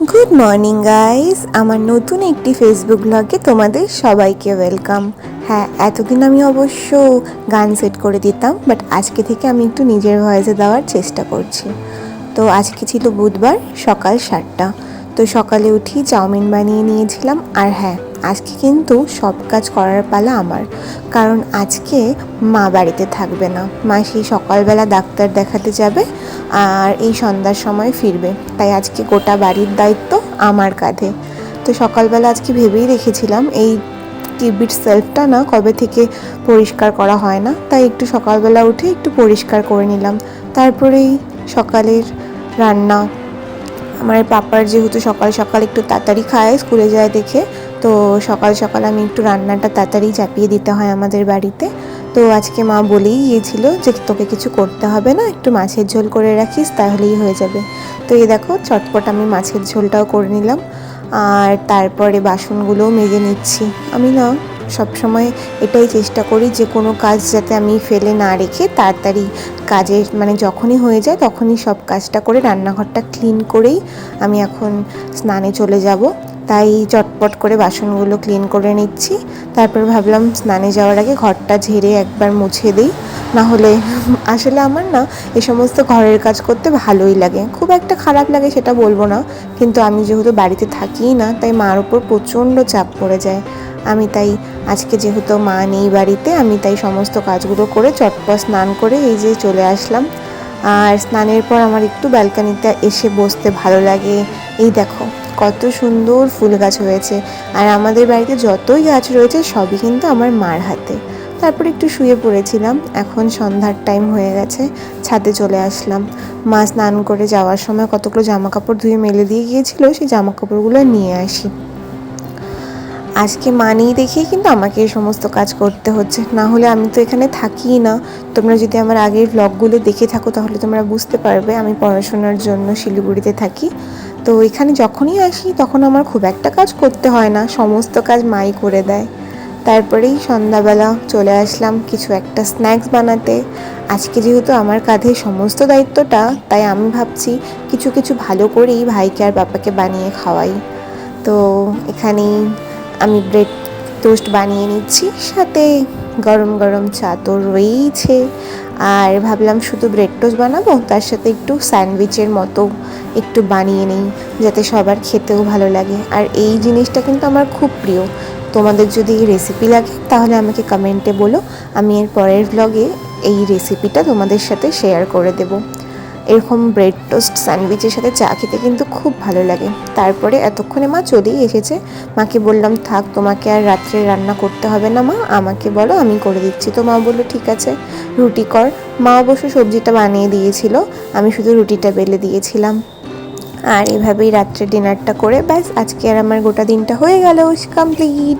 Good morning guys, আমার নতুন একটি ফেসবুক ব্লগে তোমাদের সবাইকে ওয়েলকাম। হ্যাঁ, এতদিন আমি অবশ্য গান সেট করে দিতাম, বাট আজকে থেকে আমি একটু নিজের ভয়েসে দেওয়ার চেষ্টা করছি। তো আজকে ছিল বুধবার, সকাল 7টা। তো সকালে উঠি চাউমিন বানিয়ে নিয়েছিলাম। আর হ্যাঁ, আজকে কিন্তু সব কাজ করার পালা আমার, কারণ আজকে মা বাড়িতে থাকবে না। মা সেই সকালবেলা ডাক্তার দেখাতে যাবে আর এই সন্ধ্যার সময় ফিরবে, তাই আজকে গোটা বাড়ির দায়িত্ব আমার কাঁধে। তো সকালবেলা আজকে ভেবেই রেখেছিলাম এই টিভির সেলফটা না কবে থেকে পরিষ্কার করা হয় না, তাই একটু সকালবেলা উঠে একটু পরিষ্কার করে নিলাম। তারপরেই সকালের রান্না, আমার পাপার যেহেতু সকাল সকাল একটু তাড়াতাড়ি খায়, স্কুলে যায় দেখে, তো সকাল সকাল আমি একটু রান্নাটা তাড়াতাড়ি চাপিয়ে দিতে হয় আমাদের বাড়িতে। তো আজকে মা বলেই গিয়েছিল যে তোকে কিছু করতে হবে না, একটু মাছের ঝোল করে রাখিস তাহলেই হয়ে যাবে। তো এই দেখো চটপট আমি মাছের ঝোলটাও করে নিলাম, আর তারপরে বাসনগুলোও মেজে নিচ্ছি। আমি না সবসময় এটাই চেষ্টা করি যে কোনো কাজ যাতে আমি ফেলে না রেখে তাড়াতাড়ি কাজের মানে যখনই হয়ে যায় তখনই সব কাজটা করে রান্নাঘরটা ক্লিন করেই আমি এখন স্নানে চলে যাব। তাই চটপট করে বাসনগুলো ক্লিন করে নিচ্ছি। তারপর ভাবলাম স্নানে যাওয়ার আগে ঘরটা ঝেড়ে একবার মুছে দিই, না হলে আসলে আমার না এই সমস্ত ঘরের কাজ করতে ভালোই লাগে, খুব একটা খারাপ লাগে সেটা বলবো না, কিন্তু আমি যেহেতু বাড়িতে থাকিই না তাই মার উপর প্রচণ্ড চাপ পড়ে যায়। আমি তাই আজকে যেহেতু মা নেই বাড়িতে, আমি তাই সমস্ত কাজগুলো করে চটপট স্নান করে এই যে চলে আসলাম। আর স্নানের পর আমার একটু ব্যালকনিতে এসে বসতে ভালো লাগে। এই দেখো কত সুন্দর ফুল গাছ হয়েছে, আর আমাদের বাড়িতে যতই গাছ রয়েছে সবই কিন্তু আমার মার হাতে। তারপর একটু শুয়ে পড়েছিলাম, এখন সন্ধ্যার টাইম হয়ে গেছে, ছাদে চলে আসলাম। মা স্নান করে যাওয়ার সময় কতগুলো জামা কাপড় ধুয়ে মেলে দিয়ে গিয়েছিল, সেই জামা কাপড়গুলো নিয়ে আসি। আজকে মা নেই দেখেই কিন্তু আমাকে এই সমস্ত কাজ করতে হচ্ছে, না হলে আমি তো এখানে থাকিই না। তোমরা যদি আমার আগের ব্লগগুলো দেখে থাকো তাহলে তোমরা বুঝতে পারবে আমি পড়াশোনার জন্য শিলিগুড়িতে থাকি। তো এখানে যখনই আসি তখন আমার খুব একটা কাজ করতে হয় না, সমস্ত কাজ মাই করে দেয়। তারপরেই সন্ধ্যাবেলা চলে আসলাম কিছু একটা স্ন্যাক্স বানাতে। আজকে যেহেতু আমার কাঁধে সমস্ত দায়িত্বটা, তাই আমি ভাবছি কিছু কিছু ভালো করেই ভাইকে আর বাবাকে বানিয়ে খাওয়াই। তো এখানেই আমি ব্রেড টোস্ট বানিয়ে নিচ্ছি, সাথে গরম গরম চা তো রয়েইছে। আর ভাবলাম শুধু ব্রেড টোস্ট বানাবো, তার সাথে একটু স্যান্ডউইচের মতো একটু বানিয়ে নিই, যাতে সবার খেতেও ভালো লাগে। আর এই জিনিসটা কিন্তু আমার খুব প্রিয়। তোমাদের যদি এই রেসিপি লাগে তাহলে আমাকে কমেন্টে বলো, আমি এর পরের ব্লগে এই রেসিপিটা তোমাদের সাথে শেয়ার করে দেবো। এরকম ব্রেড টোস্ট স্যান্ডউইচের সাথে চা খেতে কিন্তু খুব ভালো লাগে। তারপরে এতক্ষণে মা চলেই এসেছে, মাকে বললাম থাক তোমাকে আর রাত্রে রান্না করতে হবে না মা, আমাকে বলো আমি করে দিচ্ছি। তো মা বললো ঠিক আছে রুটি কর। মা অবশ্য সবজিটা বানিয়ে দিয়েছিল, আমি শুধু রুটিটা বেলে দিয়েছিলাম। আর এভাবেই রাত্রে ডিনারটা করে ব্যাস আজকে আর আমার গোটা দিনটা হয়ে গেল কমপ্লিট।